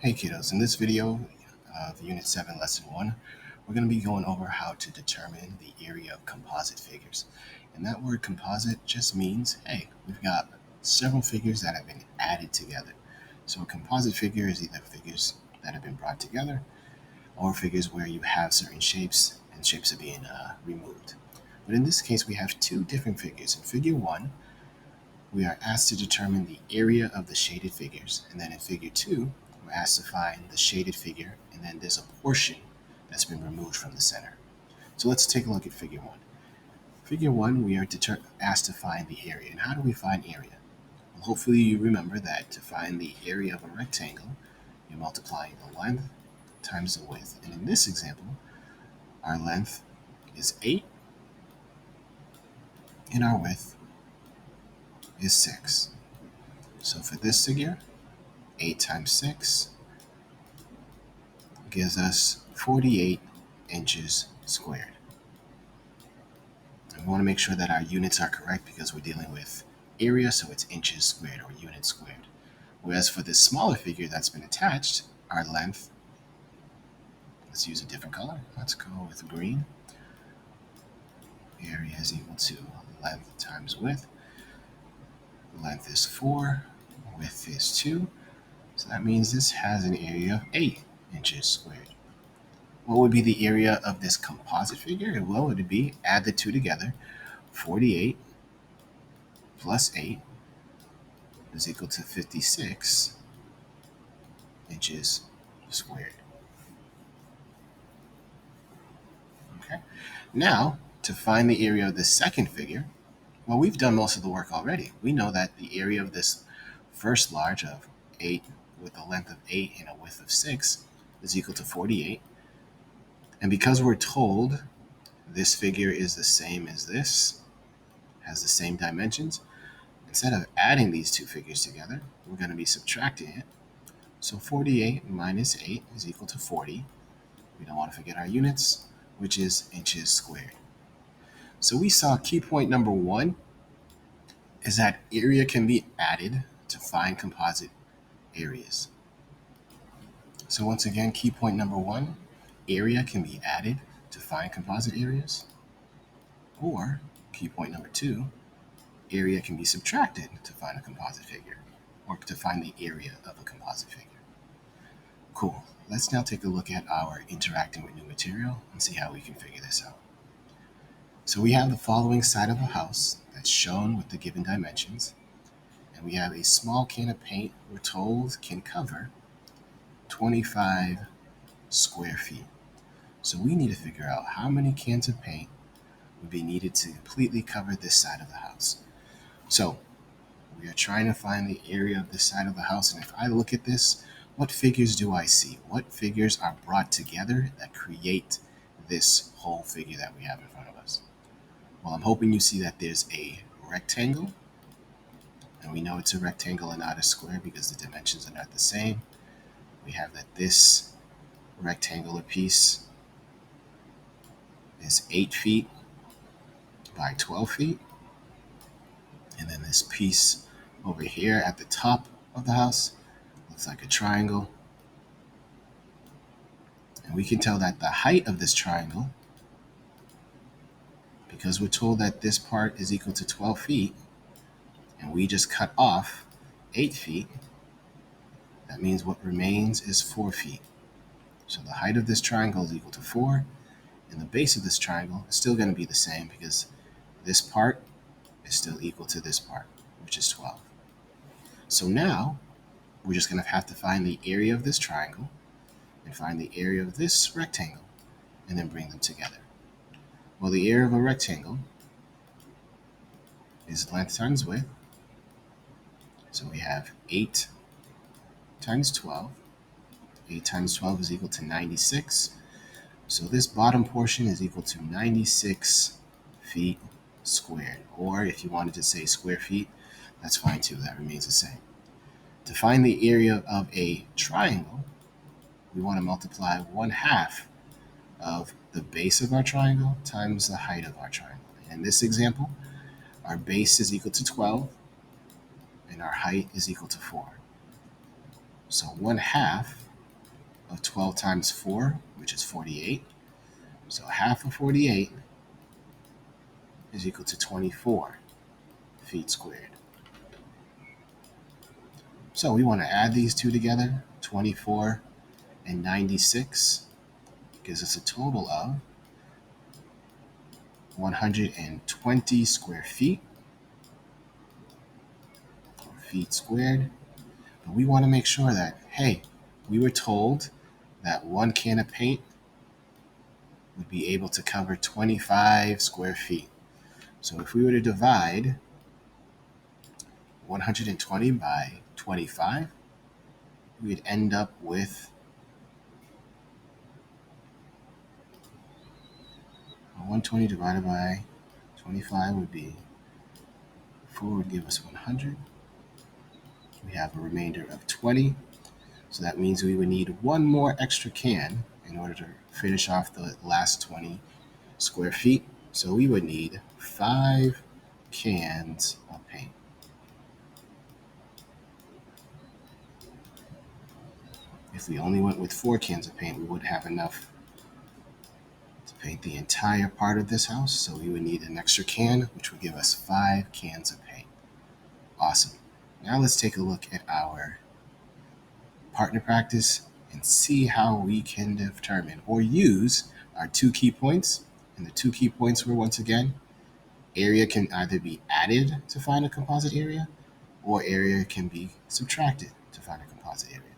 Hey kiddos, in this video of Unit 7, Lesson 1, we're going to be going over how to determine the area of composite figures. And that word composite just means, hey, we've got several figures that have been added together. So a composite figure is either figures that have been brought together or figures where you have certain shapes and shapes are being removed. But in this case, we have two different figures. In figure 1, we are asked to determine the area of the shaded figures. And then in figure 2, we're asked to find the shaded figure, and then there's a portion that's been removed from the center. So let's take a look at figure 1. Figure 1, we are asked to find the area. And how do we find area? Well, hopefully you remember that to find the area of a rectangle, you're multiplying the length times the width. And in this example, our length is 8, and our width is 6. So for this figure, 8 times 6 gives us 48 inches squared. And we want to make sure that our units are correct because we're dealing with area, so it's inches squared or units squared. Whereas for this smaller figure that's been attached, our length, let's use a different color. Let's go with green. Area is equal to length times width. Length is 4, width is 2. So that means this has an area of 8 inches squared. What would be the area of this composite figure? Well, it would be, add the two together, 48 plus 8 is equal to 56 inches squared. Okay. Now, to find the area of the second figure, well, we've done most of the work already. We know that the area of this first large of 8 with a length of 8 and a width of 6 is equal to 48. And because we're told this figure is the same as this, has the same dimensions, instead of adding these two figures together, we're going to be subtracting it. So 48 minus 8 is equal to 40. We don't want to forget our units, which is inches squared. So we saw key point number 1 is that area can be added to find composite areas. So once again, key point number 1, area can be added to find composite areas. Or key point number 2, area can be subtracted to find a composite figure, or to find the area of a composite figure. Cool. Let's now take a look at our interacting with new material and see how we can figure this out. So we have the following side of the house that's shown with the given dimensions, and we have a small can of paint we're told can cover 25 square feet. So we need to figure out how many cans of paint would be needed to completely cover this side of the house. So we are trying to find the area of this side of the house, and if I look at this, what figures do I see? What figures are brought together that create this whole figure that we have in front of us? Well, I'm hoping you see that there's a rectangle, and we know it's a rectangle and not a square because the dimensions are not the same. We have that this rectangular piece is 8 feet by 12 feet. And then this piece over here at the top of the house looks like a triangle. And we can tell that the height of this triangle, because we're told that this part is equal to 12 feet, and we just cut off 8 feet, that means what remains is 4 feet. So the height of this triangle is equal to 4, and the base of this triangle is still going to be the same because this part is still equal to this part, which is 12. So now we're just going to have to find the area of this triangle and find the area of this rectangle and then bring them together. Well, the area of a rectangle is length times width. So we have 8 times 12. 8 times 12 is equal to 96. So this bottom portion is equal to 96 feet squared. Or if you wanted to say square feet, that's fine too. That remains the same. To find the area of a triangle, we want to multiply 1/2 of the base of our triangle times the height of our triangle. In this example, our base is equal to 12 and our height is equal to 4. So 1/2 of 12 times 4, which is 48. So half of 48 is equal to 24 feet squared. So we want to add these two together. 24 and 96 gives us a total of 120 square feet, or feet squared. But we want to make sure that, hey, we were told that one can of paint would be able to cover 25 square feet. So if we were to divide 120 by 25, we'd end up with 120 divided by 25 would be 4 would give us 100. We have a remainder of 20. So that means we would need one more extra can in order to finish off the last 20 square feet. So we would need 5 cans of paint. If we only went with 4 cans of paint, we wouldn't have enough to paint the entire part of this house. So we would need an extra can, which would give us 5 cans of paint. Awesome. Now let's take a look at our partner practice and see how we can determine or use our 2 key points. And the 2 key points were, once again, area can either be added to find a composite area, or area can be subtracted to find a composite area.